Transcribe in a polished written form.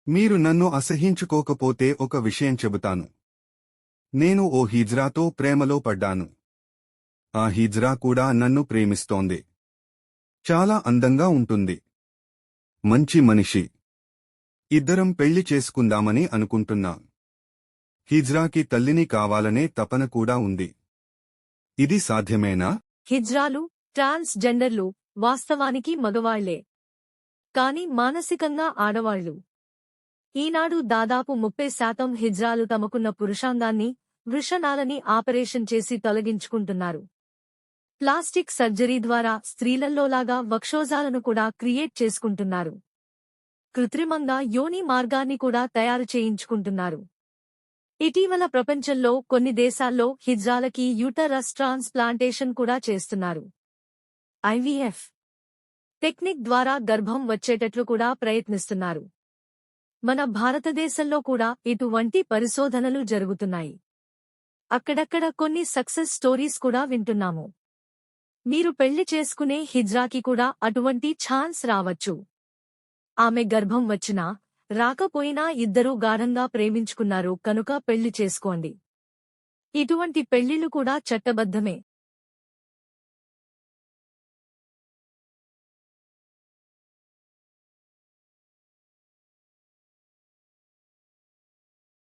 మీరు నన్ను అసహించుకోకపోతే ఒక విషయం చెబుతాను. నేను ఓ హిజ్రాతో ప్రేమలో పడ్డాను. ఆ హిజ్రా కూడా నన్ను ప్రేమిస్తోంది. చాలా అందంగా ఉంటుంది. మంచి మనిషి. ఇద్దరం పెళ్లి చేసుకుందామని అనుకుంటున్నా. హిజ్రాకి తల్లిని కావాలనే తపన కూడా ఉంది. ఇది సాధ్యమేనా? హిజ్రాలు, ట్రాన్స్ జెండర్లు వాస్తవానికి మగవాళ్లే. కాని మానసికంగా ఆడవాళ్లు. ఈనాడు దాదాపు 30% హిజ్రాలు తమకున్న పురుషాంగాన్ని, వృషణాలని ఆపరేషన్ చేసి తొలగించుకుంటున్నారు. ప్లాస్టిక్ సర్జరీ ద్వారా స్త్రీలల్లోలాగా వక్షోజాలను కూడా క్రియేట్ చేసుకుంటున్నారు. కృత్రిమంగా యోని మార్గాన్ని కూడా తయారు చేయించుకుంటున్నారు. ఇటీవల ప్రపంచంలో కొన్ని దేశాల్లో హిజ్రాలకి యూటరస్ ట్రాన్స్ప్లాంటేషన్ కూడా చేస్తున్నారు. ఐవీఎఫ్ టెక్నిక్ ద్వారా గర్భం వచ్చేటట్లు కూడా ప్రయత్నిస్తున్నారు. మన భారతదేశంలో కూడా ఇటువంటి పరిశోధనలు జరుగుతున్నాయి. అక్కడక్కడ కొన్ని సక్సెస్ స్టోరీస్ కూడా వింటున్నాము. మీరు పెళ్లి చేసుకునే హిజ్రాకి కూడా అటువంటి ఛాన్స్ రావచ్చు. ఆమె గర్భం వచ్చినా, రాకపోయినా ఇద్దరూ గాఢంగా ప్రేమించుకున్నారు కనుక పెళ్లి చేసుకోండి. ఇటువంటి పెళ్లిళ్లు కూడా చట్టబద్ధమే.